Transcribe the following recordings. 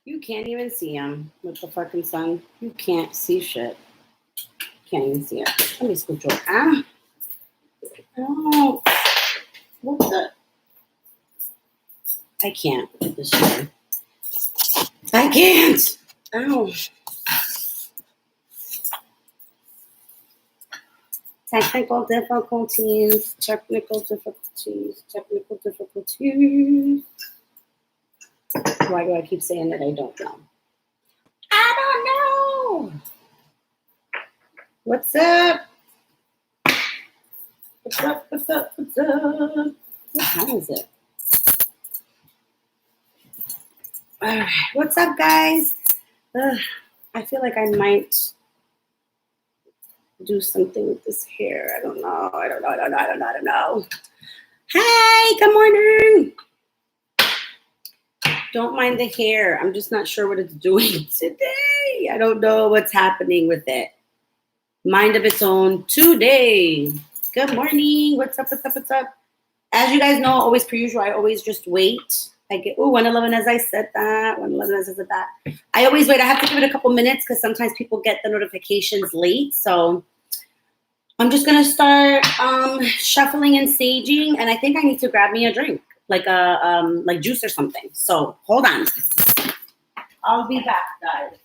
You can't even see him with the fucking sun. You can't see shit. Can't even see it. Let me scoot you. Oh, what's that? I can't with this shit. I can't. Ow. Technical difficulties. Why do I keep saying that? I don't know. I don't know. What's up? What's up? What's up? What's up? What time is it? All right. What's up, guys? I feel like I might do something with this hair. I don't know. I don't know. Hi, good morning. Don't mind the hair. I'm just not sure what it's doing today. I don't know what's happening with it. Mind of its own today. Good morning. What's up? As you guys know, always per usual, I always just wait. I get 111 as I said that. 111 as I said that. I always wait. I have to give it a couple minutes because sometimes people get the notifications late. So I'm just gonna start shuffling and saging, and I think I need to grab me a drink, like like juice or something. So hold on. I'll be back, guys.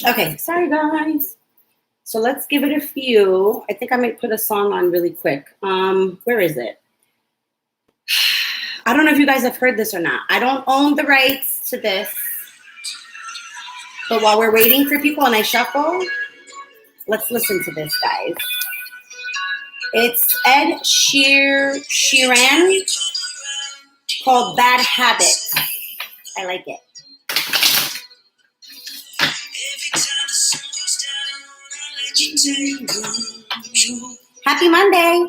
Okay, sorry guys. So let's give it a few. I think I might put a song on really quick. Where is it? I don't know if you guys have heard this or not. I don't own the rights to this. But while we're waiting for people and I shuffle, let's listen to this, guys. It's Ed Sheeran called Bad Habits. I like it. Happy Monday.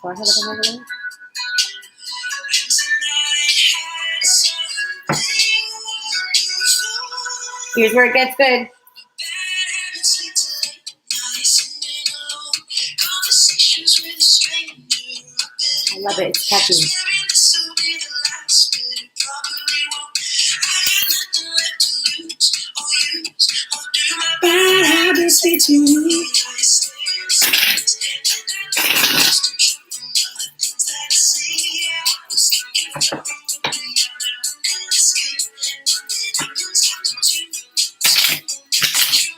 Go ahead, here's where it gets good. I love it. It's catchy. Bad habits lead to me.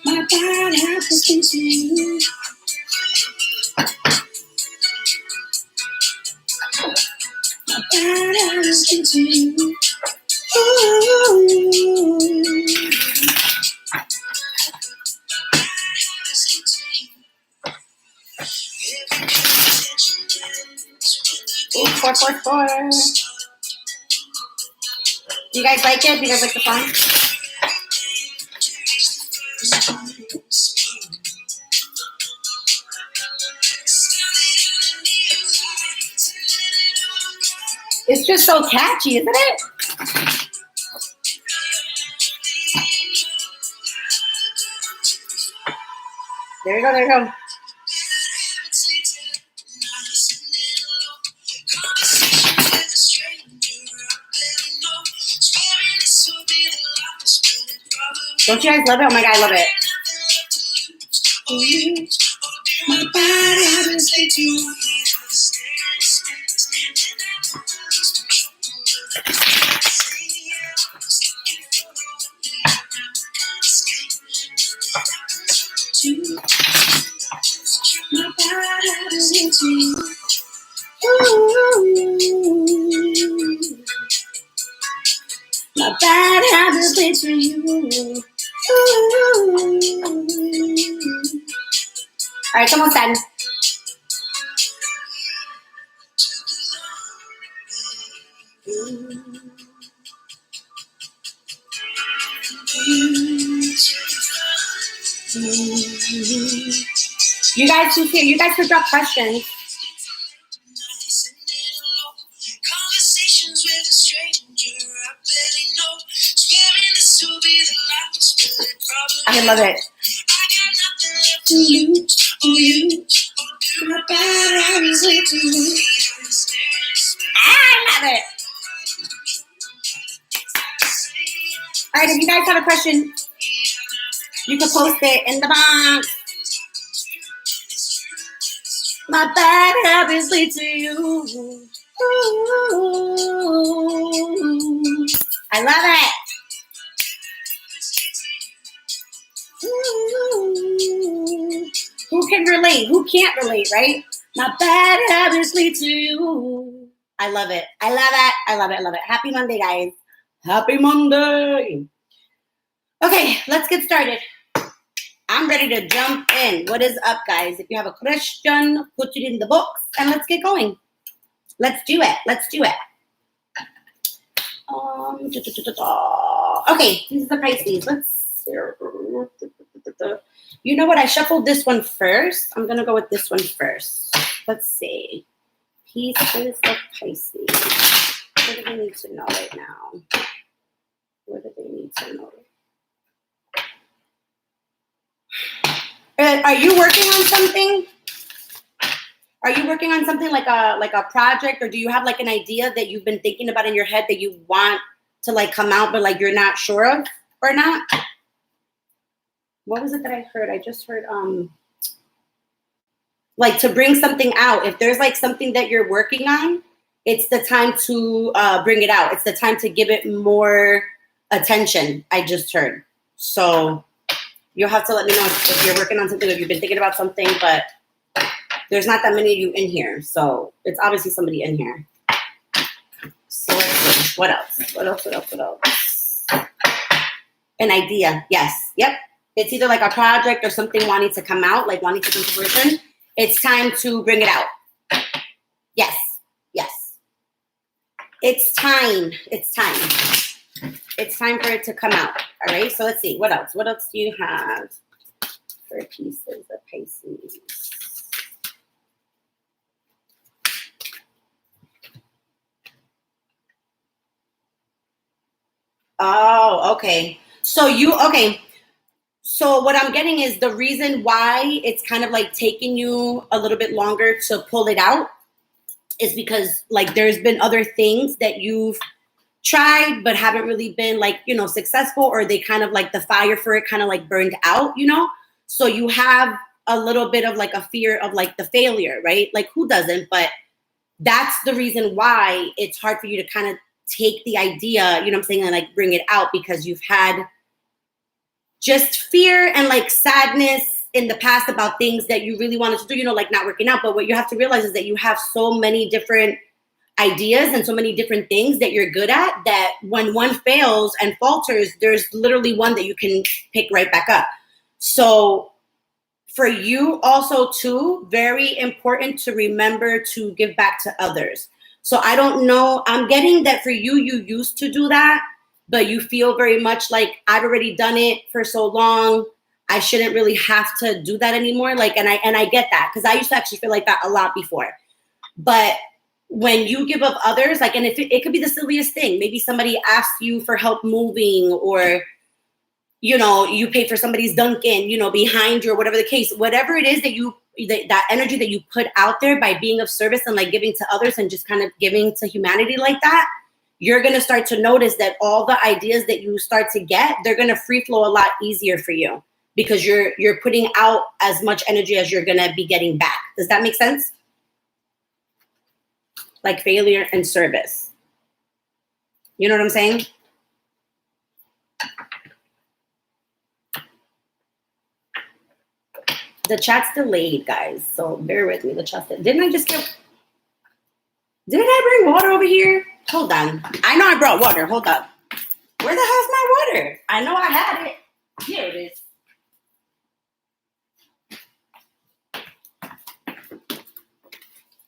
My bad habits lead to you. My bad habits lead to you. Ooh, 444. Do you guys like it? Do you guys like the song? It's just so catchy, isn't it? There you go, there you go. Don't you guys love it? Oh my God, I love it. My body, my bad habits lead to you. All right, come on, Satin. You guys who's here, you guys could drop questions. I love it. I love it. All right, if you guys have a question, you can post it in the box. My bad habits lead to you. Ooh. I love it. Ooh. Who can relate? Who can't relate, right? My bad habits lead to you. I love it. I love it. I love it. I love it. Happy Monday, guys. Happy Monday. Okay, let's get started. I'm ready to jump in. What is up, guys? If you have a question, put it in the box and let's get going. Let's do it. Let's do it. Okay, these are the Pisces. You know what? I shuffled this one first. I'm going to go with this one first. Let's see. Pieces of Pisces. What do they need to know right now? What do they need to know? Are you working on something? Are you working on something like a project, or do you have like an idea that you've been thinking about in your head that you want to like come out, but like you're not sure of or not? What was it that I heard? I just heard like to bring something out. If there's like something that you're working on, it's the time to bring it out. It's the time to give it more attention. I just heard. So you'll have to let me know if you're working on something, if you've been thinking about something, but there's not that many of you in here. So it's obviously somebody in here. So let's see. What else? What else? An idea. Yes. Yep. It's either like a project or something wanting to come out, like wanting to come to fruition. It's time to bring it out. Yes. Yes. It's time. It's time. It's time for it to come out. All right. So let's see. What else? What else do you have for pieces of Pisces? Oh, okay. So So what I'm getting is the reason why it's kind of like taking you a little bit longer to pull it out is because like there's been other things that you've tried but haven't really been like, successful, or they kind of like the fire for it kind of like burned out, So you have a little bit of like a fear of like the failure, right? Like who doesn't? But that's the reason why it's hard for you to kind of take the idea, you know what I'm saying, and like bring it out, because you've had just fear and like sadness in the past about things that you really wanted to do, like not working out. But what you have to realize is that you have so many different ideas and so many different things that you're good at, that when one fails and falters, there's literally one that you can pick right back up. So for you also too, very important to remember to give back to others. So I don't know, I'm getting that for you, you used to do that, but you feel very much like I've already done it for so long. I shouldn't really have to do that anymore. Like, and I get that, because I used to actually feel like that a lot before. But when you give up others, like, and if it could be the silliest thing, maybe somebody asks you for help moving, or, you know, you pay for somebody's Dunkin', you know, behind you, or whatever the case, whatever it is that you, that energy that you put out there by being of service and like giving to others and just kind of giving to humanity like that, you're going to start to notice that all the ideas that you start to get, they're going to free flow a lot easier for you, because you're putting out as much energy as you're going to be getting back. Does that make sense? Like failure and service. You know what I'm saying? The chat's delayed, guys, so bear with me. The chat's delayed. Didn't I bring water over here? Hold on. I know I brought water. Hold on. Where the hell's my water? I know I had it. Here it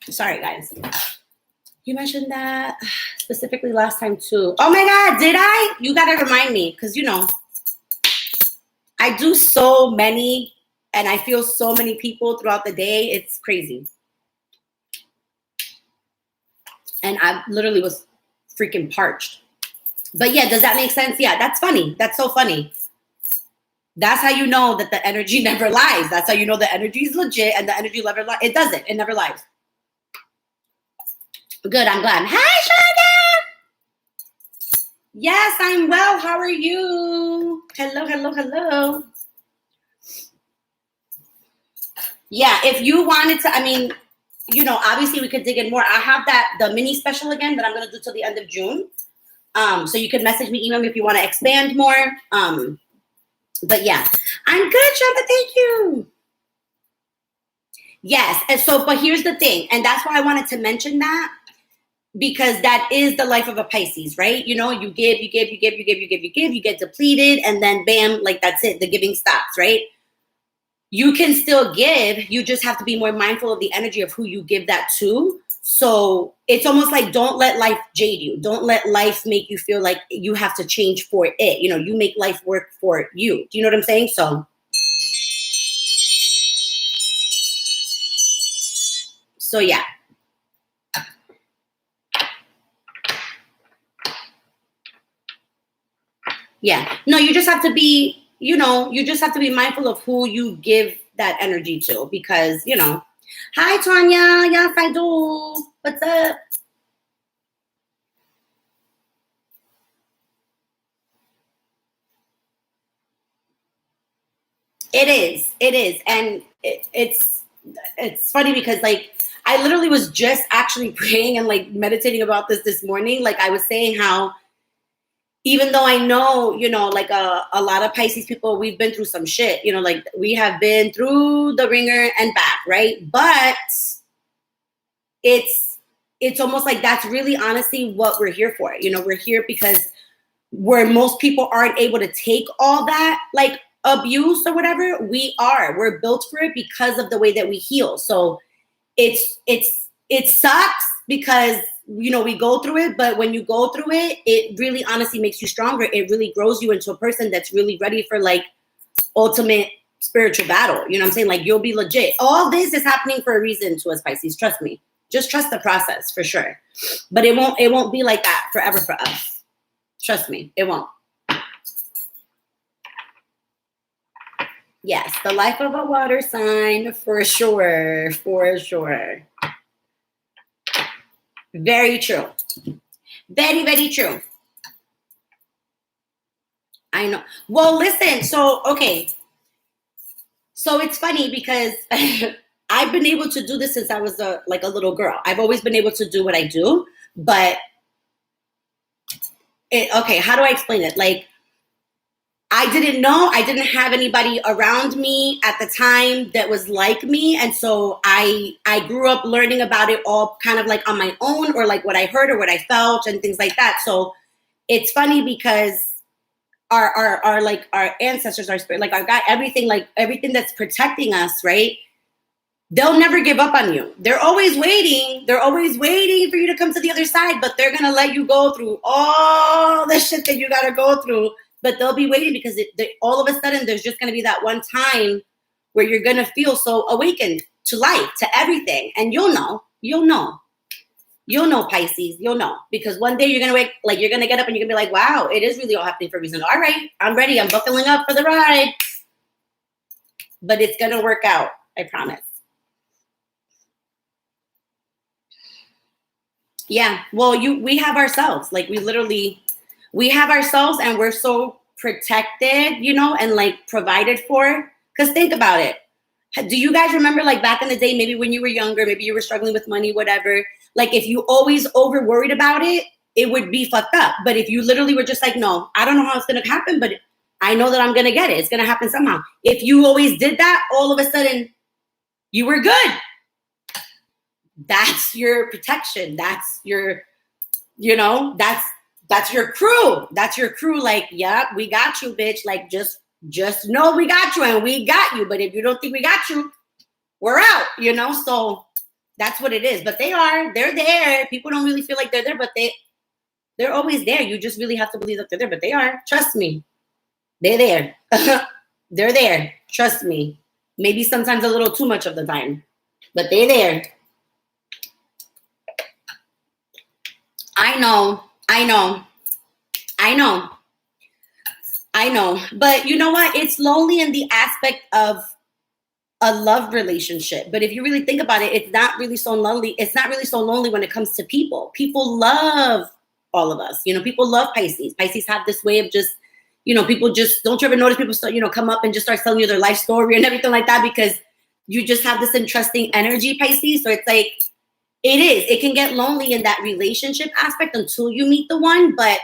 is. Sorry, guys. You mentioned that specifically last time too. Oh my God, did I? You gotta remind me, because you know, I do so many and I feel so many people throughout the day. It's crazy. And I literally was freaking parched. But yeah, does that make sense? Yeah, that's funny. That's so funny. That's how you know that the energy never lies. That's how you know the energy is legit and the energy never lies. It doesn't. It never lies. Good, I'm glad. Hi, Shana. Yes, I'm well. How are you? Hello, hello, hello. Yeah, if you wanted to, I mean, you know, obviously we could dig in more. I have the mini special again that I'm going to do till the end of June. So you could message me, email me if you want to expand more. But yeah, I'm good, Shanta. Thank you. Yes. And so, but here's the thing. And that's why I wanted to mention that, because that is the life of a Pisces, right? You know, you give, you get depleted, and then bam, like that's it. The giving stops, right? You can still give. You just have to be more mindful of the energy of who you give that to. So it's almost like, don't let life jade you. Don't let life make you feel like you have to change for it. You know, you make life work for you. Do you know what I'm saying? So yeah. Yeah. No, you just have to be, you know, you just have to be mindful of who you give that energy to, because, you know. Hi, Tanya. Yes, I do. What's up? It is. It is. And it's funny because, like, I literally was just actually praying and like meditating about this morning. Like I was saying how, even though I know, you know, like a lot of Pisces people, we've been through some shit, you know, like we have been through the ringer and back, right? But it's almost like that's really honestly what we're here for. You know, we're here because where most people aren't able to take all that, like abuse or whatever, we're built for it because of the way that we heal. So it sucks because, you know, we go through it, but when you go through it, it really honestly makes you stronger. It really grows you into a person that's really ready for like ultimate spiritual battle. You know what I'm saying? Like, you'll be legit. All this is happening for a reason to us, Pisces. Trust me. Just trust the process for sure. But it won't be like that forever for us. Trust me, it won't. Yes, the life of a water sign, for sure, for sure. Very true. Very, very true. I know. Well, listen, so, okay. So it's funny because I've been able to do this since I was a little girl. I've always been able to do what I do, but okay, how do I explain it? Like, I didn't have anybody around me at the time that was like me. And so I grew up learning about it all kind of like on my own, or like what I heard or what I felt and things like that. So it's funny because our ancestors, our spirit, like our God, everything that's protecting us, right? They'll never give up on you. They're always waiting. They're always waiting for you to come to the other side, but they're going to let you go through all the shit that you got to go through. But they'll be waiting because all of a sudden there's just going to be that one time where you're going to feel so awakened to life, to everything. And you'll know. You'll know, Pisces. You'll know. Because one day you're going to wake, like, you're going to get up and you're going to be like, wow, it is really all happening for a reason. All right, I'm ready. I'm buckling up for the ride. But it's going to work out. I promise. Yeah. Well, we have ourselves. Like, we have ourselves, and we're so protected, you know, and like provided for. Because think about it. Do you guys remember, like, back in the day, maybe when you were younger, maybe you were struggling with money, whatever, like, if you always over worried about it, it would be fucked up. But if you literally were just like, no, I don't know how it's going to happen, but I know that I'm going to get it. It's going to happen somehow. If you always did that, all of a sudden you were good. That's your protection. That's your, you know, that's your crew. That's your crew. Like, yep, we got you, bitch. Like, just know we got you, and we got you. But if you don't think we got you, we're out, you know? So that's what it is. But they're there. People don't really feel like they're there, but they're always there. You just really have to believe that they're there, but they are. Trust me. They're there. They're there. Trust me. Maybe sometimes a little too much of the time, but they're there. I know. But you know what? It's lonely in the aspect of a love relationship. But if you really think about it, it's not really so lonely. It's not really so lonely when it comes to people. People love all of us. You know, people love Pisces. Pisces have this way of just, you know, people just, don't you ever notice people start, you know, come up and just start telling you their life story and everything like that, because you just have this interesting energy, Pisces. So it's like, it can get lonely in that relationship aspect until you meet the one, but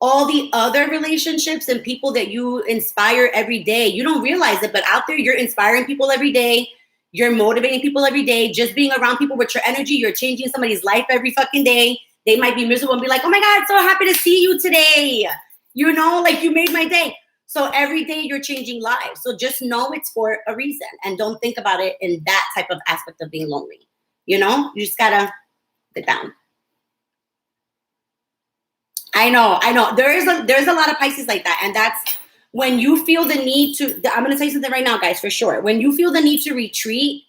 all the other relationships and people that you inspire every day, you don't realize it, but out there, you're inspiring people every day. You're motivating people every day. Just being around people with your energy, you're changing somebody's life every fucking day. They might be miserable and be like, oh my God, so happy to see you today. You know, like, you made my day. So every day you're changing lives. So just know it's for a reason, and don't think about it in that type of aspect of being lonely. You know, you just gotta sit down. I know. There's a lot of Pisces like that. And that's when you feel the need to, I'm going to tell you something right now, guys, for sure. When you feel the need to retreat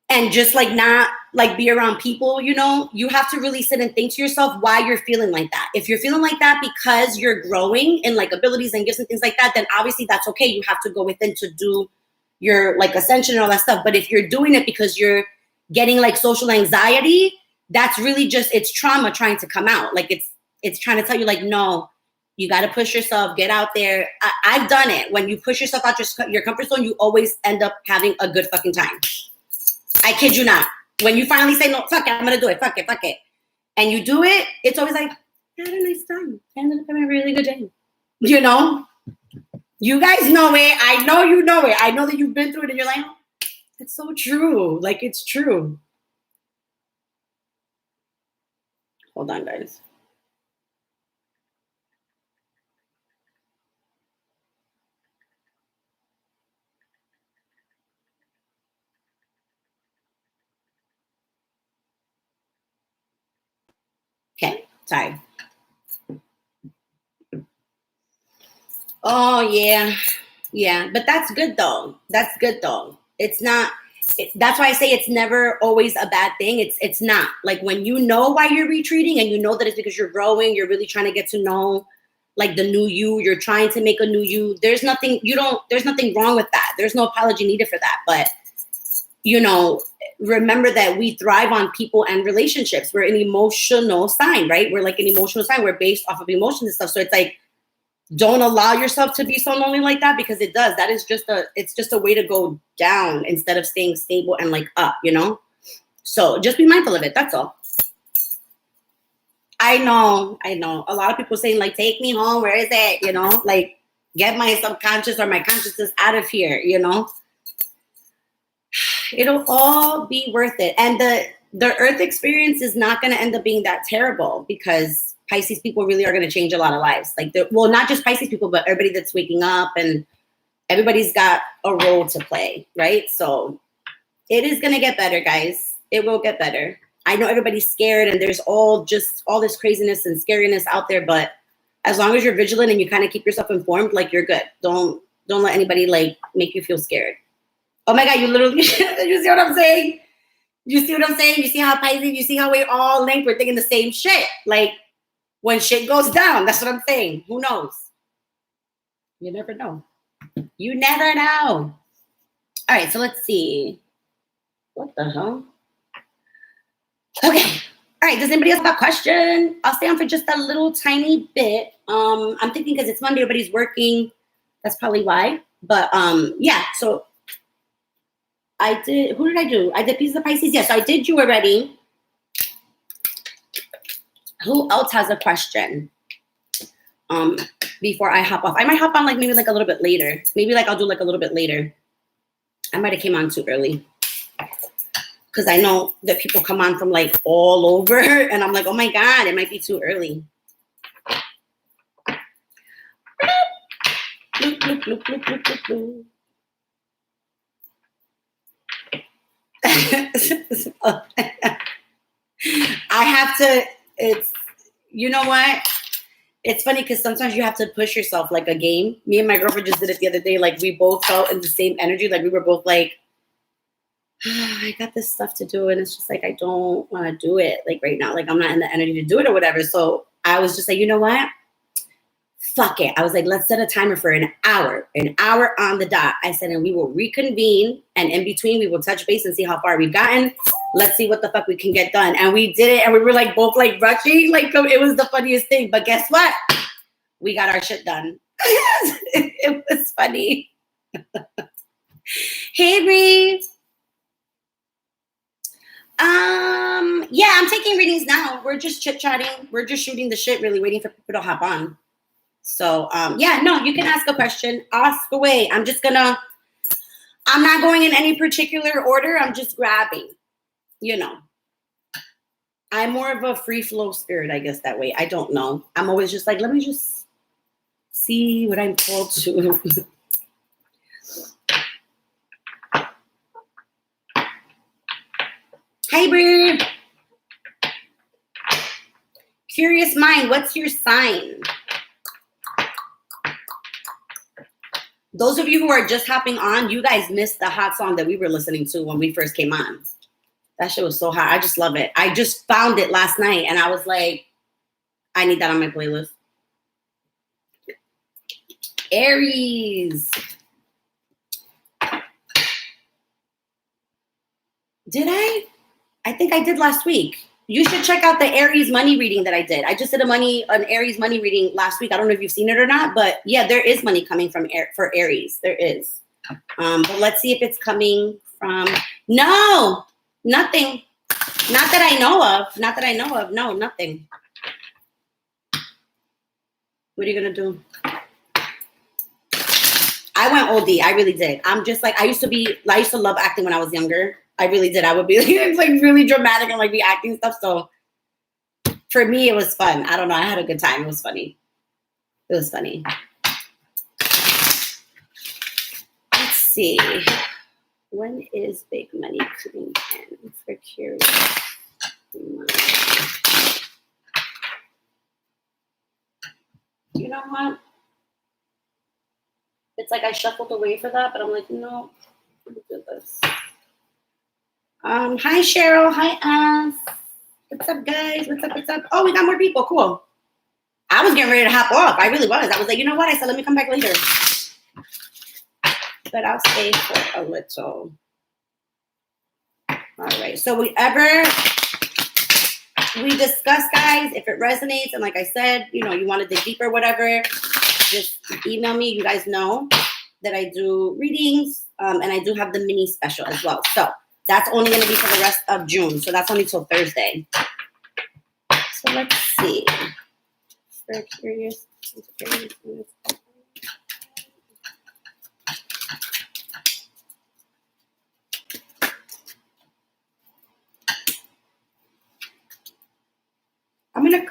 and just like not like be around people, you know, you have to really sit and think to yourself why you're feeling like that. If you're feeling like that because you're growing in like abilities and gifts and things like that, then obviously that's okay. You have to go within to do your like ascension and all that stuff. But if you're doing it because you're getting like social anxiety, that's really just, it's trauma trying to come out. Like, it's trying to tell you, like, no, you got to push yourself, get out there. I've done it. When you push yourself out your comfort zone, you always end up having a good fucking time. I kid you not. When you finally say, no, fuck it, I'm going to do it. Fuck it. And you do it, it's always like, I had a nice time. I ended up having a really good day. You know? You guys know it. I know you know it. I know that you've been through it and you're like, oh, it's so true. Like, it's true. Hold on, guys. Okay, sorry. Oh, yeah. But that's good, though. It's not, that's why I say it's never always a bad thing. It's not. Like, when you know why you're retreating and you know that it's because you're growing, you're really trying to get to know, like, the new you, you're trying to make a new you. There's nothing wrong with that. There's no apology needed for that. But, you know, remember that we thrive on people and relationships. We're an emotional sign, right? We're like an emotional sign. We're based off of emotions and stuff. So it's like, don't allow yourself to be so lonely like that, because it does. That is it's just a way to go down instead of staying stable and like up, you know? So just be mindful of it. That's all. I know. A lot of people saying, like, take me home. Where is it? You know, like, get my subconscious or my consciousness out of here, you know? It'll all be worth it. And the Earth experience is not going to end up being that terrible, because Pisces people really are going to change a lot of lives. Like, well, not just Pisces people, but everybody that's waking up, and everybody's got a role to play, right? So it is going to get better, guys. It will get better. I know everybody's scared, and there's all this craziness and scariness out there, but as long as you're vigilant and you kind of keep yourself informed, like, you're good. Don't let anybody like make you feel scared. Oh my God, you literally, you see what I'm saying? You see what I'm saying? You see how Pisces, you see how we're all linked? We're thinking the same shit. Like, when shit goes down, that's what I'm saying. Who knows? You never know. You never know. All right, so let's see. What the hell? Okay. All right, does anybody else have a question? I'll stay on for just a little tiny bit. I'm thinking because it's Monday, everybody's working. That's probably why. But yeah, so I did, who did I do? I did Pieces of Pisces. Yes, I did you already. Who else has a question? Before I hop off. I might hop on like maybe like a little bit later. Maybe like I'll do like a little bit later. I might have came on too early. Because I know that people come on from like all over. And I'm like, oh my God, it might be too early. Bloop, bloop, bloop, bloop, bloop, bloop, bloop. I have to, it's, you know what? It's funny because sometimes you have to push yourself like a game. Me and my girlfriend just did it the other day. Like we both felt in the same energy. Like we were both like, I got this stuff to do. And it's just like, I don't want to do it like right now. Like I'm not in the energy to do it or whatever. So I was just like, you know what? Fuck it. I was like, let's set a timer for an hour on the dot. I said, and we will reconvene. And in between, we will touch base and see how far we've gotten. Let's see what the fuck we can get done. And we did it. And we were like both like rushing. Like it was the funniest thing. But guess what? We got our shit done. It was funny. Hey, Bree. Yeah, I'm taking readings now. We're just chit-chatting. We're just shooting the shit, really waiting for people to hop on. So, yeah, no, you can ask a question. Ask away. I'm not going in any particular order. I'm just grabbing, you know. I'm more of a free flow spirit, I guess, that way. I don't know. I'm always just like, let me just see what I'm called to. Hey, Bird. Curious mind, what's your sign? Those of you who are just hopping on, you guys missed the hot song that we were listening to when we first came on. That shit was so hot. I just love it. I just found it last night and I was like, I need that on my playlist. Aries. Did I? I think I did last week. You should check out the Aries money reading that I did. I just did an Aries money reading last week. I don't know if you've seen it or not, but yeah, there is money coming from for Aries. There is. But let's see if it's coming from. No, nothing. Not that I know of. Not that I know of. No, nothing. What are you gonna do? I went OD. I really did. I'm just like I used to love acting when I was younger. I really did. I would be like really dramatic and like be acting stuff. So for me, it was fun. I don't know. I had a good time. It was funny. It was funny. Let's see. When is big money coming in for curious? You know what? It's like I shuffled away for that, but I'm like, no, let me do this. Hi Cheryl, hi Ass. What's up, guys? What's up? What's up? Oh, we got more people. Cool. I was getting ready to hop off. I really was. I was like, you know what? I said, let me come back later. But I'll stay for a little. All right. So whatever we discuss, guys, if it resonates, and like I said, you know, you want to dig deeper, whatever, just email me. You guys know that I do readings, and I do have the mini special as well. So that's only going to be for the rest of June. So that's only till Thursday. So let's see. For curious.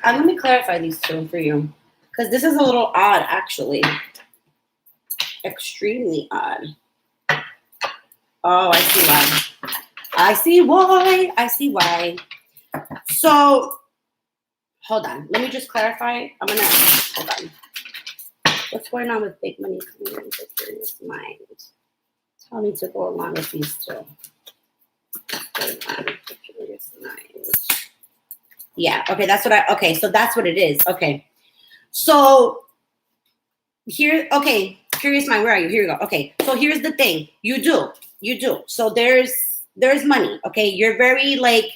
Let me clarify these two for you. Because this is a little odd, actually. Extremely odd. Oh, I see why. I see why. So, hold on. Let me just clarify. Hold on. What's going on with big money coming into curious mind? Tell me to go along with these two. Yeah, okay, so that's what it is. Okay. So here, okay, curious mind, where are you? Here you go. Okay, so here's the thing. You do. So there's money. Okay, you're very like,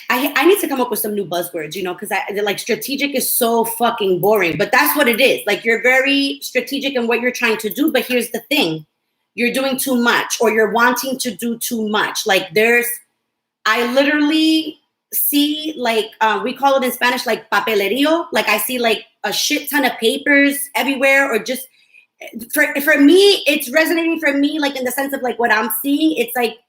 I need to come up with some new buzzwords, because like strategic is so fucking boring, but that's what it is. Like you're very strategic in what you're trying to do, but here's the thing. You're doing too much, or you're wanting to do too much. Like I literally see like, we call it in Spanish, like papelerio. Like I see like a shit ton of papers everywhere, or just for me, it's resonating for me, like in the sense of like what I'm seeing, it's like,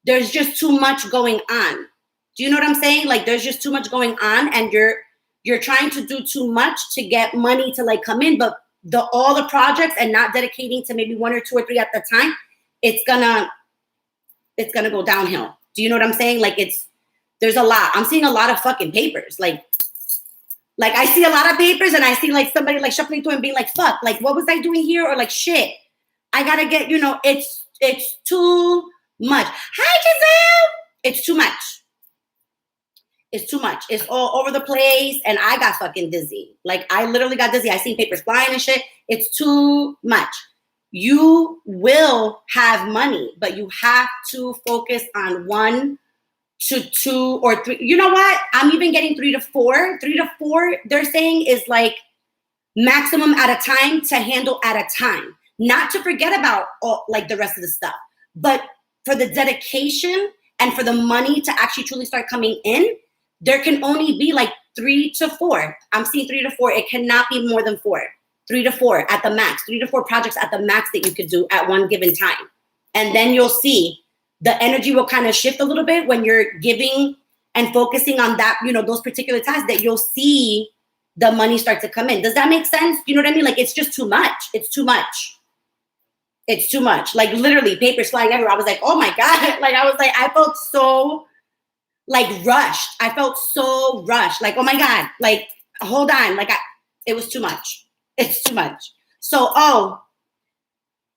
there's just too much going on. Do you know what I'm saying? Like there's just too much going on, and you're trying to do too much to get money to like come in, but all the projects and not dedicating to maybe 1 or 2 or 3 at the time, it's gonna go downhill. Do you know what I'm saying? Like there's a lot. I'm seeing a lot of fucking papers. Like I see a lot of papers, and I see like somebody like shuffling through and being like, fuck, like what was I doing here? Or like, shit, I gotta get, it's too much. Hi, Giselle. It's too much. It's too much. It's all over the place. And I got fucking dizzy. Like I literally got dizzy. I seen papers flying and shit. It's too much. You will have money, but you have to focus on 1 to 2 or 3. You know what? I'm even getting 3 to 4. 3 to 4, they're saying, is like maximum at a time to handle at a time. Not to forget about like the rest of the stuff, but for the dedication and for the money to actually truly start coming in, there can only be like 3 to 4. I'm seeing 3 to 4. It cannot be more than 4. 3 to 4 at the max. 3 to 4 projects at the max that you could do at one given time. And then you'll see the energy will kind of shift a little bit when you're giving and focusing on that, those particular tasks, that you'll see the money start to come in. Does that make sense? You know what I mean? Like it's just too much. It's too much. It's too much. Like literally papers flying everywhere. I was like, oh my God. Like I felt so like rushed. I felt so rushed. Like, oh my God, like, hold on. Like it was too much. It's too much. So,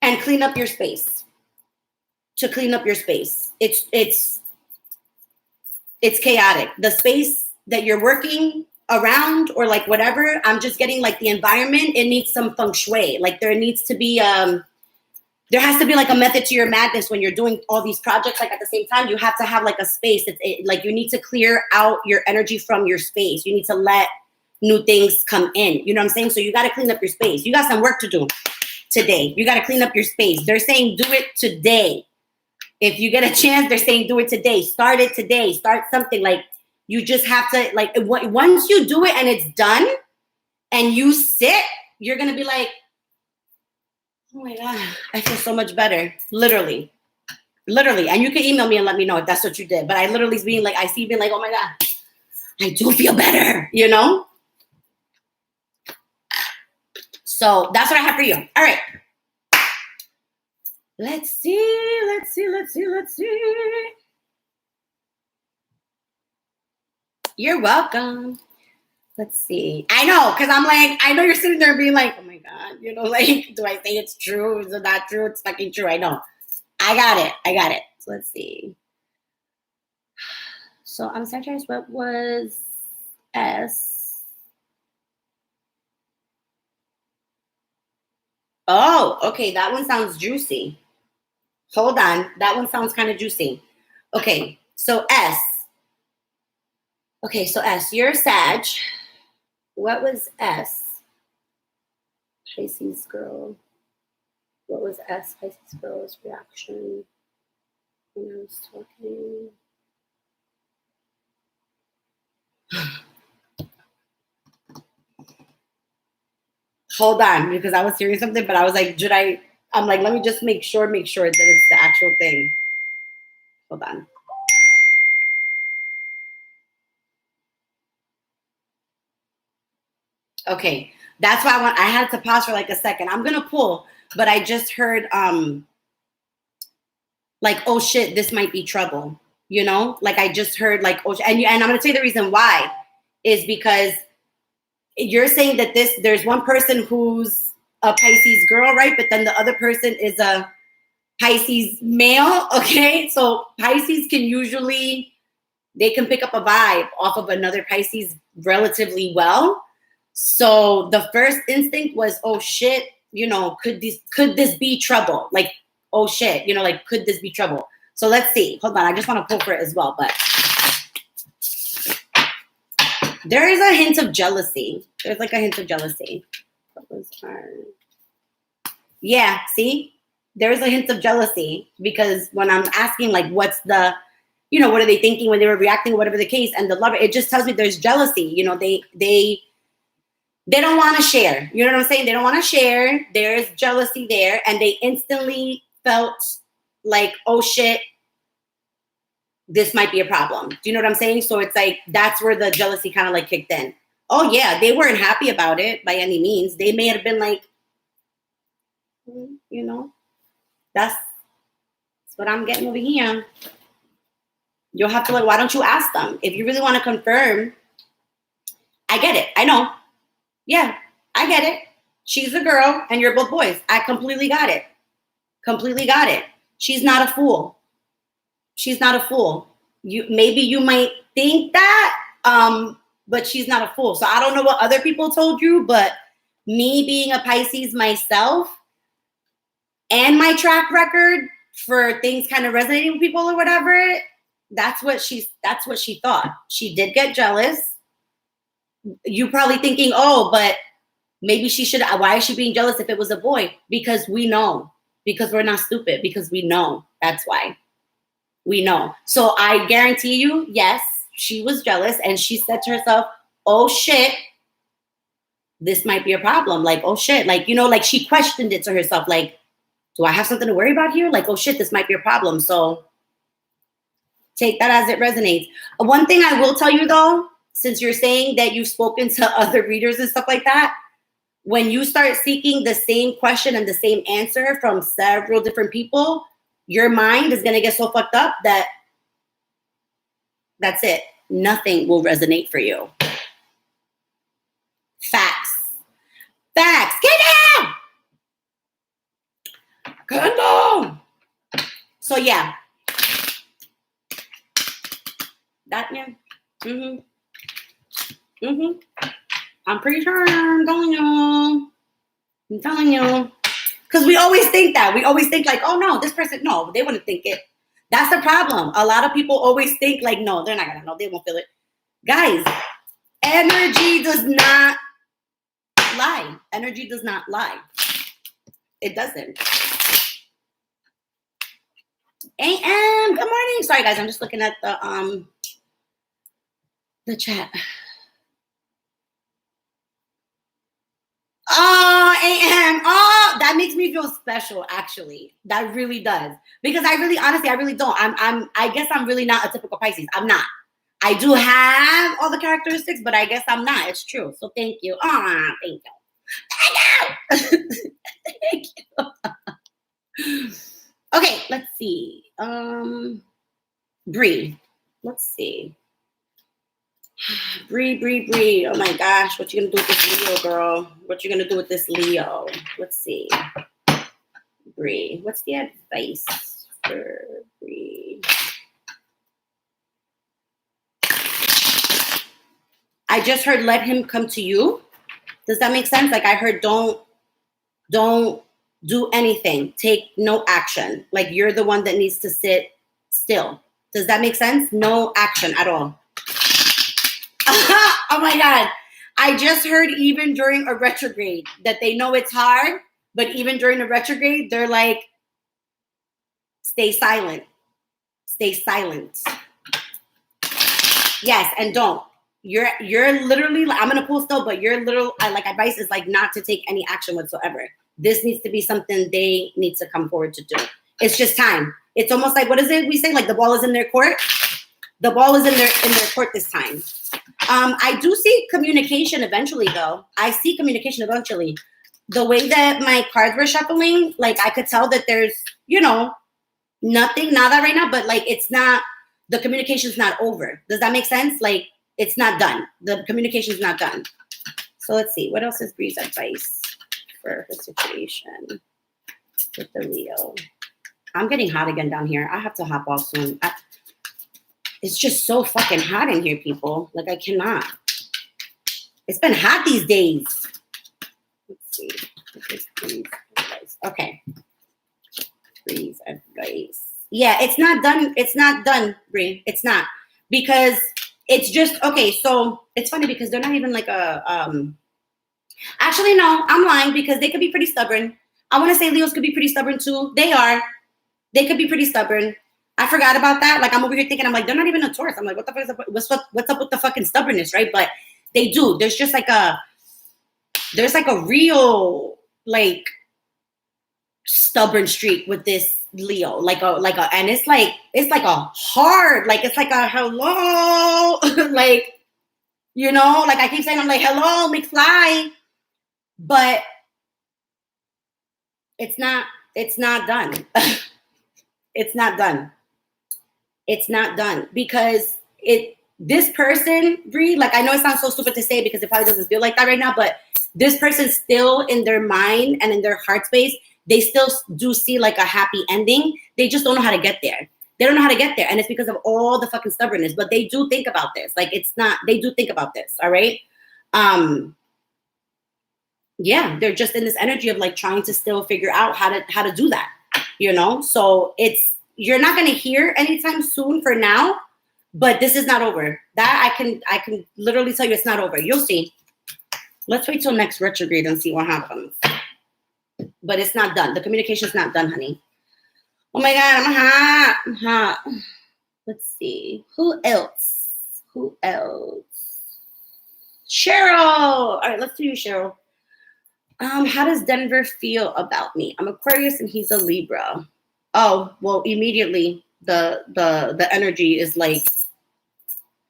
and clean up your space. To clean up your space. It's chaotic. The space that you're working around, or like whatever, I'm just getting like the environment, it needs some feng shui. Like there needs to be, there has to be like a method to your madness when you're doing all these projects. Like at the same time, you have to have like a space. Like you need to clear out your energy from your space. You need to let new things come in. You know what I'm saying? So you got to clean up your space. You got some work to do today. You got to clean up your space. They're saying do it today. If you get a chance, they're saying do it today. Start it today. Start something. Like you just have to, like once you do it and it's done and you sit, you're going to be like, oh my God, I feel so much better. Literally. And you can email me and let me know if that's what you did. But I literally being like, I see being like, oh my God, I do feel better, So that's what I have for you. All right. Let's see. You're welcome. Let's see. I know, because I'm like, I know you're sitting there being like, oh my God, like, do I say it's true? Is it not true? It's fucking true. I know. I got it. So let's see. So I'm Sagittarius. What was S? Oh, okay. That one sounds juicy. Hold on. That one sounds kind of juicy. Okay. So S. Okay. So S, you're Sag. What was S? Pisces girl. What was S? Pisces girl's reaction when I was talking. Hold on, because I was hearing something, but I was like, I'm like, let me just make sure that it's the actual thing. Hold on. Okay, that's why I had to pause for like a second. I'm gonna pull, but I just heard like, oh shit, this might be trouble. Like I just heard like, oh, and I'm gonna tell you the reason why is because you're saying that there's one person who's a Pisces girl, right? But then the other person is a Pisces male, okay? So Pisces can usually, they can pick up a vibe off of another Pisces relatively well. So the first instinct was, oh shit, you know, could this be trouble? Like, oh shit, you know, like, could this be trouble? So let's see. Hold on, I just want to pull for it as well, but there is a hint of jealousy. There's like a hint of jealousy. Yeah, see? There's a hint of jealousy because when I'm asking, like, what's the, you know, what are they thinking when they were reacting, whatever the case, and the lover, it just tells me there's jealousy. You know, they don't want to share. You know what I'm saying? They don't want to share. There's jealousy there, and they instantly felt like, oh shit, this might be a problem. Do you know what I'm saying? So it's like, that's where the jealousy kind of like kicked in. Oh yeah, they weren't happy about it by any means. They may have been like, you know, that's what I'm getting over here. You'll have to, like, why don't you ask them? If you really want to confirm, I get it. I know. Yeah, I get it. She's a girl and you're both boys. I completely got it. Completely got it. She's not a fool. She's not a fool. Maybe you might think that, but she's not a fool. So I don't know what other people told you, but me being a Pisces myself and my track record for things kind of resonating with people or whatever, that's what she thought. She did get jealous. You probably thinking, oh, but maybe she should, why is she being jealous if it was a boy? Because we know. Because we're not stupid. Because we know. That's why. We know. So I guarantee you, yes, she was jealous and she said to herself, oh shit, this might be a problem. Like, oh shit. Like, you know, like she questioned it to herself. Like, do I have something to worry about here? Like, oh shit, this might be a problem. So take that as it resonates. One thing I will tell you though, since you're saying that you've spoken to other readers and stuff like that, when you start seeking the same question and the same answer from several different people, your mind is going to get so fucked up that that's it. Nothing will resonate for you. Facts. Facts. Get down. Get down. So yeah. That, yeah. I'm pretty sure. I'm telling you. Because we always think that. We always think like, oh no, this person, no, they wouldn't think it. That's the problem. A lot of people always think like, no, they're not going to know. They won't feel it. Guys, energy does not lie. Energy does not lie. It doesn't. AM, good morning. Sorry, guys. I'm just looking at the chat. Oh, AM. Oh, that makes me feel special, actually. That really does. Because I really don't. I guess I'm really not a typical Pisces. I'm not. I do have all the characteristics, but I guess I'm not. It's true. So thank you. Thank you. Thank you. Thank you. Okay, let's see. Bree. Let's see. Bree. Oh my gosh, what you gonna do with this Leo, girl? What you gonna do with this Leo? Let's see. Bree, what's the advice for Bree? I just heard let him come to you. Does that make sense? Like I heard don't do anything. Take no action. Like you're the one that needs to sit still. Does that make sense? No action at all. Oh my God. I just heard even during a retrograde that they know it's hard, but even during a retrograde, they're like, stay silent. Stay silent. Yes, and don't. You're literally, I'm going to pull still, but your little like advice is like not to take any action whatsoever. This needs to be something they need to come forward to do. It's just time. It's almost like, what is it we say? Like the ball is in their court. The ball is in their court this time. I do see communication eventually, though. I see communication eventually. The way that my cards were shuffling, like I could tell that there's, you know, nothing, not that right now, but like it's not, the communication's not over. Does that make sense? Like it's not done. The communication's not done. So let's see. What else is Bree's advice for her situation with the Leo? I'm getting hot again down here. I have to hop off soon. It's just so fucking hot in here, people. Like, I cannot. It's been hot these days. Let's see. Please advice. Okay. Please advice. Yeah, it's not done. It's not done, Brie. It's not. Because it's just, okay, so it's funny because they're not even like a, actually, no, I'm lying because they could be pretty stubborn. I want to say Leos could be pretty stubborn too. They are. They could be pretty stubborn. I forgot about that. Like, I'm over here thinking, I'm like, they're not even a Taurus. I'm like, what the fuck is up? What's up with the fucking stubbornness, right? But they do. There's just like there's like a real, like, stubborn streak with this Leo. And it's like a hard, like, it's like a hello, like, you know, like I keep saying, I'm like, hello, McFly. But it's not done. It's not done. It's not done because this person, Brie, like, I know it sounds so stupid to say because it probably doesn't feel like that right now, but this person still in their mind and in their heart space, they still do see like a happy ending. They just don't know how to get there. They don't know how to get there. And it's because of all the fucking stubbornness, but they do think about this. Like, they do think about this. All right. Yeah, they're just in this energy of like trying to still figure out how to do that, you know? So you're not going to hear anytime soon for now, but this is not over. That I can literally tell you it's not over. You'll see. Let's wait till next retrograde and see what happens. But it's not done. The communication's not done, honey. Oh my God, I'm hot. Let's see. Who else? Cheryl. All right, let's do you, Cheryl. How does Denver feel about me? I'm Aquarius and he's a Libra. Oh, well, immediately the energy is like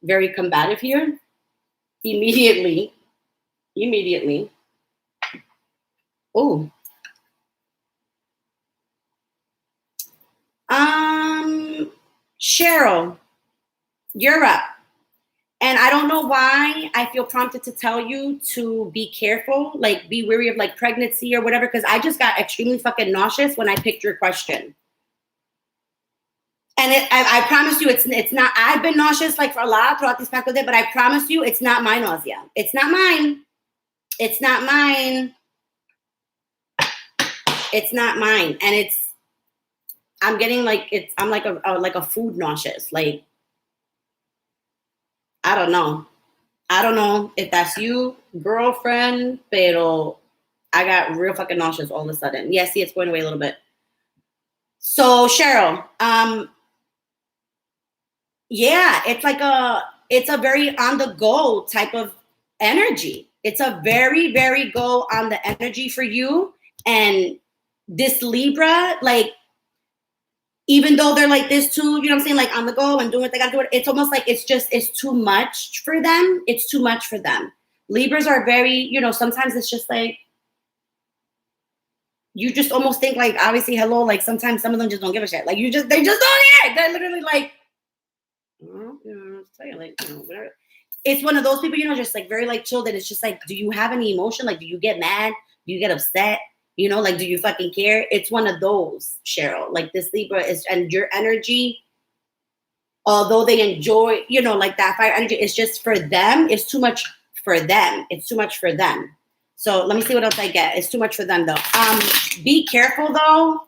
very combative here. Immediately. Oh. Cheryl, you're up. And I don't know why I feel prompted to tell you to be careful, like be wary of like pregnancy or whatever, because I just got extremely fucking nauseous when I picked your question. And I promise you, it's not. I've been nauseous like for a lot throughout this past day, but I promise you, it's not my nausea. It's not mine. It's not mine. It's not mine. And I'm getting like I'm like a food nauseous. Like, I don't know. I don't know if that's you, girlfriend, pero I got real fucking nauseous all of a sudden. Yeah, see, it's going away a little bit. So Cheryl, yeah, it's a very on the go type of energy. It's a very, very go on the energy for you. And this Libra, like, even though they're like this too, you know what I'm saying? Like on the go and doing what they gotta do. It's almost like it's too much for them. It's too much for them. Libras are very, you know, sometimes it's just like, you just almost think like, obviously, hello, like sometimes some of them just don't give a shit. Like they just don't care. They're literally like, well, you know, like, you know, whatever. It's one of those people, you know, just like very like chill that it's just like, do you have any emotion? Like, do you get mad? Do you get upset? You know, like, do you fucking care? It's one of those, Cheryl. Like this Libra is, and your energy, although they enjoy, you know, like that fire energy, it's just for them. It's too much for them. It's too much for them. So let me see what else I get. It's too much for them though. Be careful though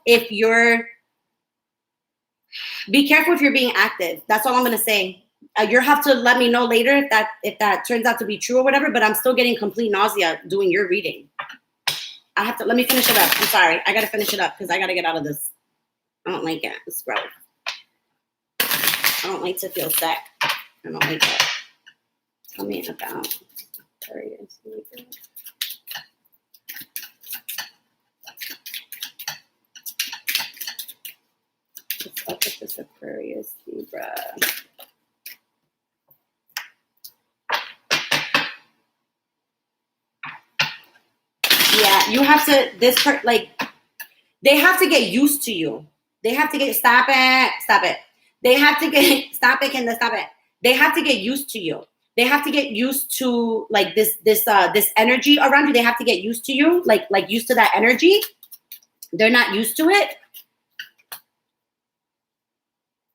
be careful if you're being active. That's all I'm gonna say. You'll have to let me know later if that turns out to be true or whatever. But I'm still getting complete nausea doing your reading. I have to let me finish it up. I'm sorry. I gotta finish it up because I gotta get out of this. I don't like it. It's gross. I don't like to feel sick. I don't like it. Tell me about Aquarius. What's up with this Aquarius Libra? Yeah, you have to, like, they have to get used to you. They have to get, stop it. They have to get, stop it. They have to get used to you. They have to get used to like this energy around you. They have to get used to you, like used to that energy. They're not used to it.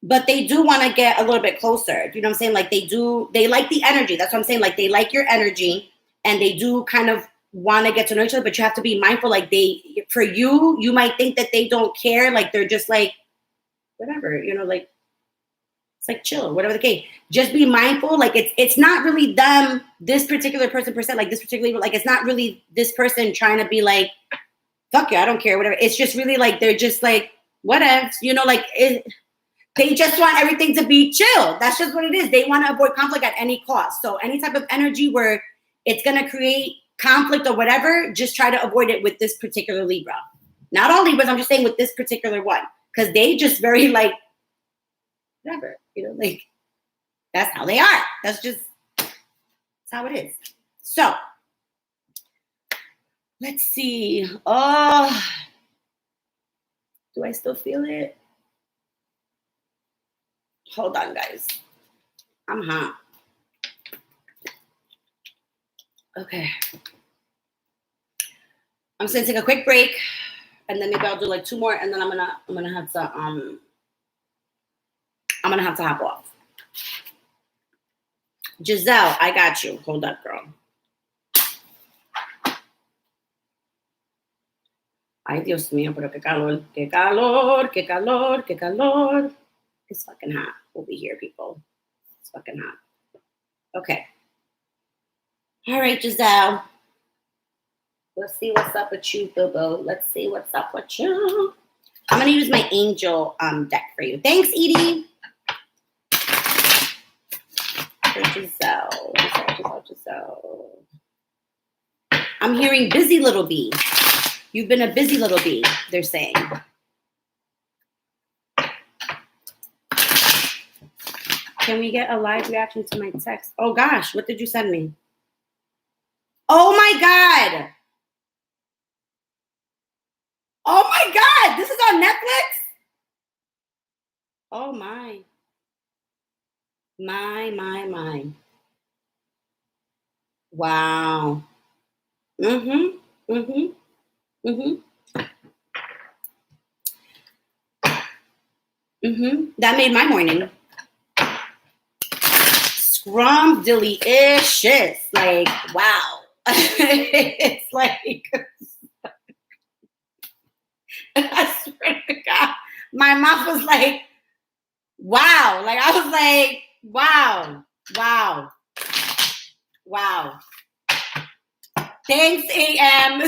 but they do want to get a little bit closer. You know what I'm saying? Like they like the energy. That's what I'm saying. Like they like your energy, and they do kind of want to get to know each other, but you have to be mindful. Like for you, you might think that they don't care. Like they're just like, whatever, like it's like chill, whatever the case. Just be mindful. Like it's not really them, this particular person per se, like this particular, like it's not really this person trying to be like, fuck you, I don't care, whatever. It's just really like they're just like, whatever, like they just want everything to be chill. That's just what it is. They want to avoid conflict at any cost. So any type of energy where it's gonna create conflict or whatever, just try to avoid it with this particular Libra. Not all Libras, I'm just saying with this particular one, because they just very like, whatever, like that's how they are. That's how it is. So let's see. Oh, do I still feel it? Hold on, guys. I'm hot. Okay. I'm just gonna take a quick break, and then maybe I'll do like 2 more, and then I'm gonna have to hop off. Giselle, I got you. Hold up, girl. Ay, Dios mío, pero qué calor, qué calor, qué calor, qué calor. It's fucking hot over here, people. It's fucking hot. Okay. All right, Giselle. Let's see what's up with you, Boo-Boo. Let's see what's up with you. I'm going to use my angel deck for you. Thanks, Edie. Giselle. I'm hearing busy little bee. You've been a busy little bee, they're saying. Can we get a live reaction to my text? Oh, gosh. What did you send me? Oh, my God. Oh, my God. This is on Netflix? Oh, my. My. Wow. Mm-hmm. That made my morning. Scrumdiddlyicious. Like, wow. It's like, I swear to God, my mouth was like, wow. Like, I was like, wow. Thanks, AM.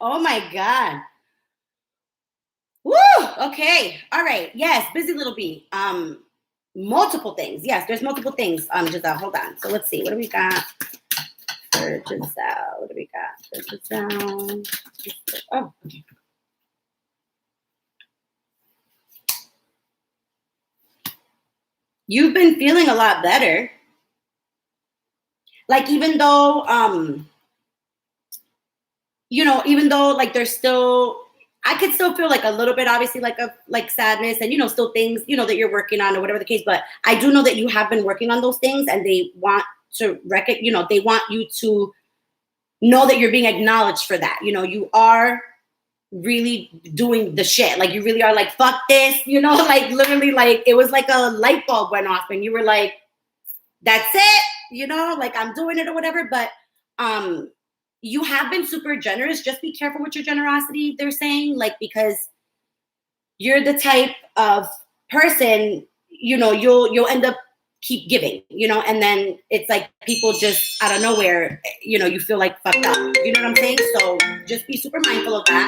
Oh, my God. Woo! Okay. All right. Yes. Busy little bee. Multiple things. Yes, there's multiple things. Giselle, hold on. So let's see. What do we got for Giselle? What do we got for Giselle? Oh, okay. You've been feeling a lot better. Like, even though, even though like there's still, I could still feel like a little bit, obviously, like sadness and, still things, that you're working on or whatever the case. But I do know that you have been working on those things, and they want to they want you to know that you're being acknowledged for that. You are really doing the shit. Like, you really are like, fuck this, like literally, like it was like a light bulb went off and you were like, that's it, like I'm doing it or whatever. But you have been super generous. Just be careful with your generosity, they're saying, like, because you're the type of person, you'll end up keep giving, and then it's like people just out of nowhere, you feel like fucked up. You know what I'm saying? So just be super mindful of that.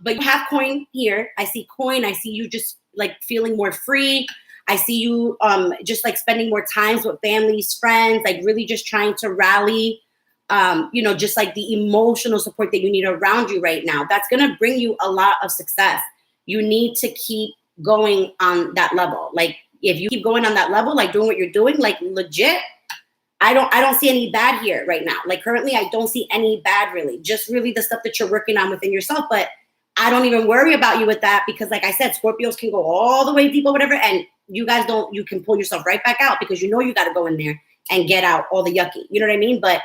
But you have coin here. I see coin. I see you just like feeling more free. I see you just like spending more times with families, friends, like really just trying to rally, just like the emotional support that you need around you right now. That's going to bring you a lot of success. You need to keep going on that level. Like, if you keep going on that level, like doing what you're doing, like legit, I don't see any bad here right now. Like currently, I don't see any bad really, just really the stuff that you're working on within yourself. But I don't even worry about you with that, because like I said, Scorpios can go all the way deep or whatever. And you guys you can pull yourself right back out, because you got to go in there and get out all the yucky. You know what I mean? But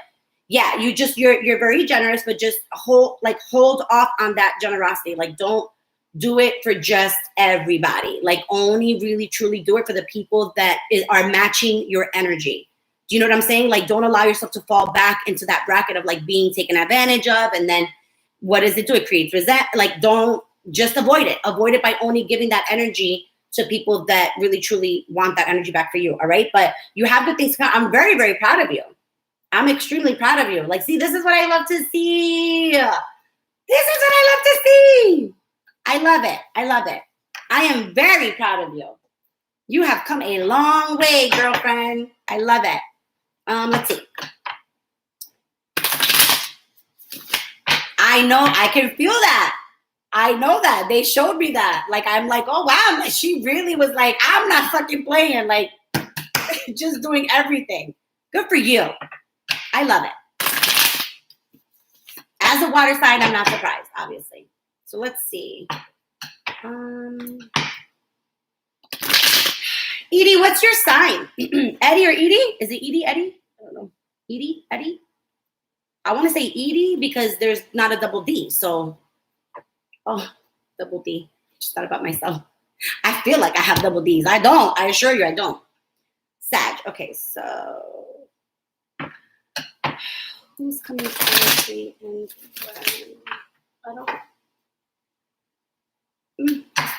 yeah, you're very generous, but just hold off on that generosity. Like, don't do it for just everybody. Like, only really truly do it for the people that are matching your energy. Do you know what I'm saying? Like, don't allow yourself to fall back into that bracket of like being taken advantage of. And then what does it do? It creates resentment. Like, don't, just avoid it. Avoid it by only giving that energy to people that really truly want that energy back for you. All right. But you have good things. I'm very, very proud of you. I'm extremely proud of you. Like, see, this is what I love to see. This is what I love to see. I love it. I love it. I am very proud of you. You have come a long way, girlfriend. I love it. Let's see. I know, I can feel that. I know that. They showed me that. Like, I'm like, oh, wow. Like, she really was like, I'm not fucking playing. Like, just doing everything. Good for you. I love it. As a water sign, I'm not surprised, obviously. So let's see. Edie, what's your sign? Eddie or Edie? Is it Edie, Eddie? I don't know. Edie, Eddie? I want to say Edie because there's not a double D. So, oh, double D. Just thought about myself. I feel like I have double Ds. I don't. I assure you I don't. Sag. Okay, so who's coming towards me and I don't.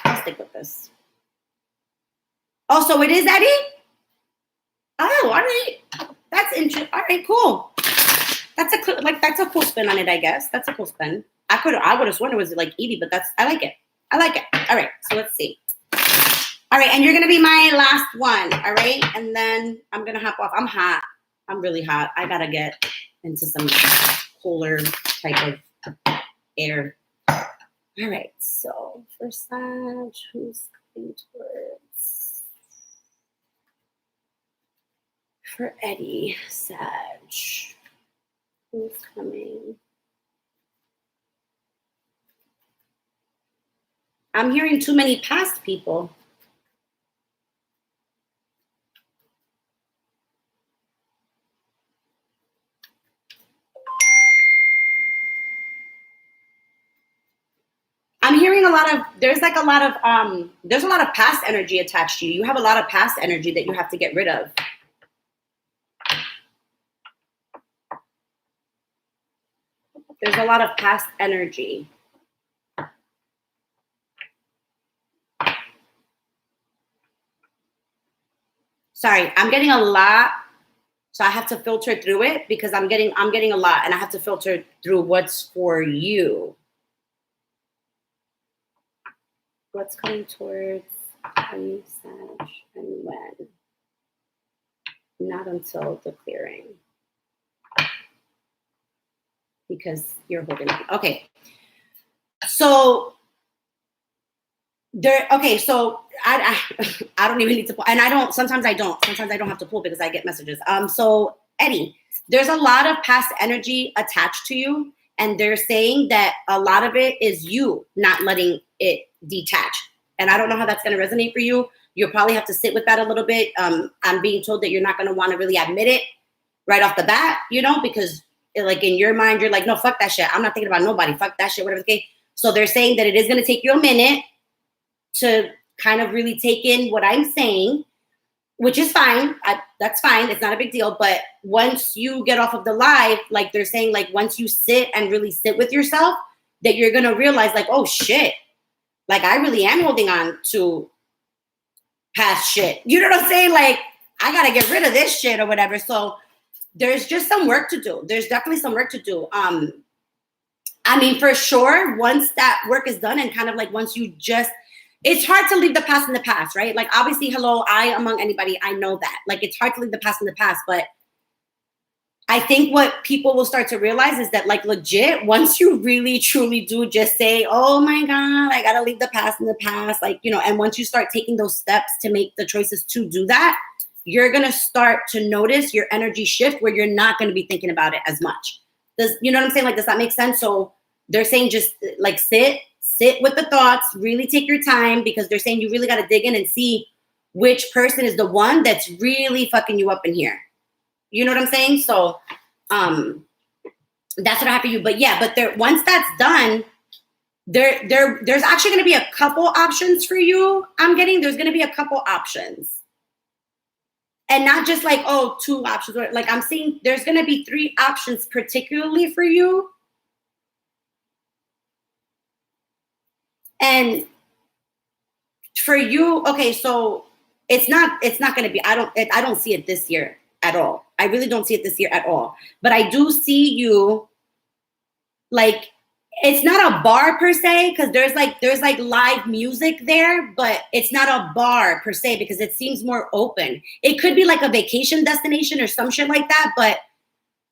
I'll stick with this. Oh, so it is Eddie? Oh, all right. That's interesting. All right, cool. That's a cool spin on it, I guess. That's a cool spin. I would have sworn it was like Edie, but I like it. I like it. All right, so let's see. All right, and you're gonna be my last one. All right, and then I'm gonna hop off. I'm hot. I'm really hot. I gotta get into some cooler type of air. All right, so for Sag, who's coming towards? For Eddie, Sag, who's coming? I'm hearing too many past people. I'm hearing there's a lot of past energy attached to you. You have a lot of past energy that you have to get rid of. There's a lot of past energy. Sorry, I'm getting a lot. So I have to filter through it because I'm getting a lot and I have to filter through what's for you. What's coming towards Sag and when? Not until the clearing. Because you're holding on. Okay. So I don't even need to pull, and sometimes I don't have to pull because I get messages. So Eddie, there's a lot of past energy attached to you, and they're saying that a lot of it is you not letting it detach. And I don't know how that's going to resonate for you. You'll probably have to sit with that a little bit. I'm being told that you're not going to want to really admit it right off the bat, because like in your mind, you're like, no, fuck that shit. I'm not thinking about nobody. Fuck that shit, whatever the case. So they're saying that it is going to take you a minute to kind of really take in what I'm saying, which is fine. That's fine. It's not a big deal. But once you get off of the live, like they're saying, like once you sit and really sit with yourself, that you're going to realize like, oh shit, like I really am holding on to past shit. You know what I'm saying? Like I got to get rid of this shit or whatever. So there's just some work to do. There's definitely some work to do. I mean, for sure, once that work is done and kind of like once you just, it's hard to leave the past in the past, right? Like obviously, hello, I among anybody, I know that. Like it's hard to leave the past in the past, but I think what people will start to realize is that like legit, once you really truly do just say, oh my God, I gotta leave the past in the past, like, and once you start taking those steps to make the choices to do that, you're gonna start to notice your energy shift where you're not gonna be thinking about it as much. You know what I'm saying? Like, does that make sense? So they're saying just like sit with the thoughts, really take your time, because they're saying you really got to dig in and see which person is the one that's really fucking you up in here. You know what I'm saying? So That's what I have for you. But yeah, but there, once that's done, there's actually going to be a couple options for you. There's going to be a couple options. And not just like, oh, 2 options. Like I'm seeing there's going to be 3 options particularly for you. And for you, okay, so it's not going to be, I don't see it this year at all. I really don't see it this year at all. But I do see you, like, it's not a bar per se, because there's like live music there, but it's not a bar per se because it seems more open. It could be like a vacation destination or some shit like that, but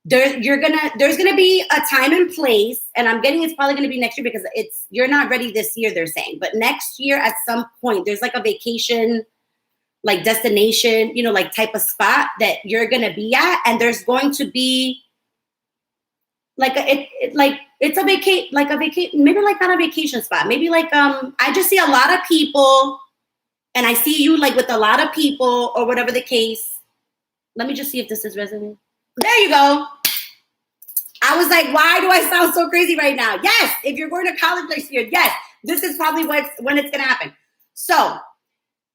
there's gonna be a time and place, and I'm getting it's probably gonna be next year because you're not ready this year, they're saying, but next year at some point there's like a vacation like destination, like type of spot that you're gonna be at, and there's going to be like it's a vacation, maybe like not a vacation spot. Maybe like I just see a lot of people, and I see you like with a lot of people or whatever the case. Let me just see if this is resonating. There you go. I was like, why do I sound so crazy right now? Yes, if you're going to college next year, yes, this is probably when it's gonna happen. So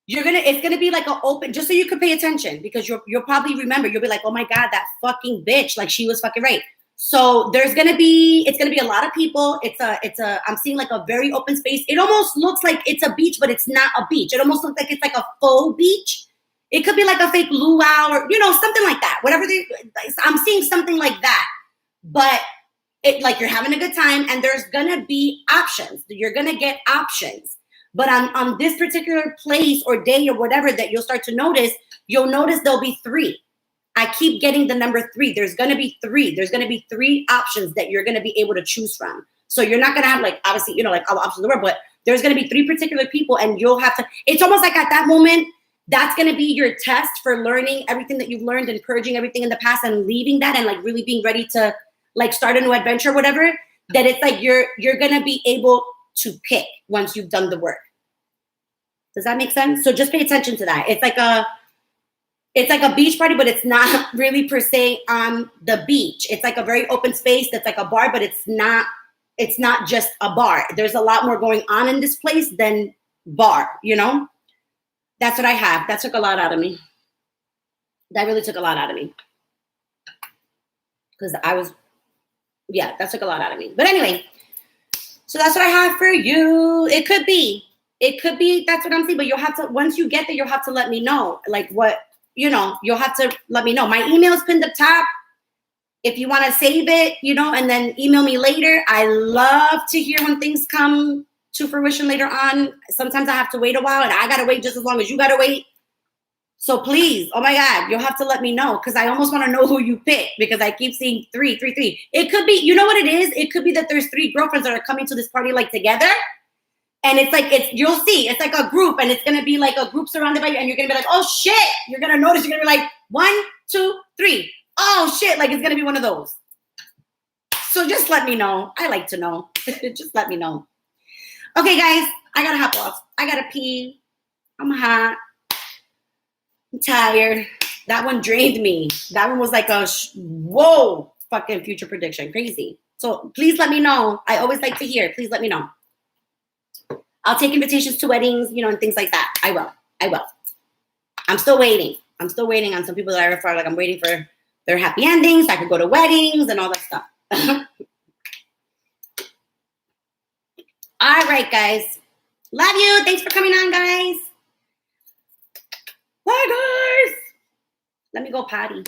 it's gonna be like an open, just so you can pay attention, because you'll probably remember. You'll be like, oh my God, that fucking bitch, like she was fucking right. So it's gonna be a lot of people. I'm seeing like a very open space. It almost looks like it's a beach, but it's not a beach. It almost looks like it's like a faux beach. It could be like a fake luau or, something like that. I'm seeing something like that. But you're having a good time, and there's gonna be options. You're gonna get options. But on this particular place or day or whatever that you'll start to notice, you'll notice there'll be 3. I keep getting the number 3. There's going to be 3. There's going to be 3 options that you're going to be able to choose from. So you're not going to have like, obviously, like all the options in the world, but there's going to be 3 particular people, and you'll have to, it's almost like at that moment, that's going to be your test for learning everything that you've learned and purging everything in the past and leaving that and like really being ready to like start a new adventure or whatever, that it's like you're going to be able to pick once you've done the work. Does that make sense? So just pay attention to that. It's like a beach party, but it's not really per se on the beach. It's like a very open space that's like a bar, but it's not just a bar. There's a lot more going on in this place than bar, That's what I have. That took a lot out of me. That really took a lot out of me. Because that took a lot out of me. But anyway, so that's what I have for you. It could be, that's what I'm saying, but you'll have to, once you get there, you'll have to let me know, like what, you'll have to let me know. My email is pinned up top. If you want to save it, and then email me later. I love to hear when things come to fruition later on. Sometimes I have to wait a while, and I got to wait just as long as you got to wait. So please, oh my God, you'll have to let me know, because I almost want to know who you pick, because I keep seeing 3. It could be, you know what it is? It could be that there's 3 girlfriends that are coming to this party like together. And it's like, you'll see, it's like a group, and it's going to be like a group surrounded by you, and you're going to be like, oh shit, you're going to notice, you're going to be like, 1, 2, 3. Oh shit, like it's going to be one of those. So just let me know. I like to know. Just let me know. Okay, guys, I got to hop off. I got to pee. I'm hot. I'm tired. That one drained me. That one was like whoa, fucking future prediction. Crazy. So please let me know. I always like to hear. Please let me know. I'll take invitations to weddings, and things like that. I will. I'm still waiting. On some people that I refer. Like I'm waiting for their happy endings. So I could go to weddings and all that stuff. All right, guys. Love you. Thanks for coming on, guys. Bye, guys. Let me go potty.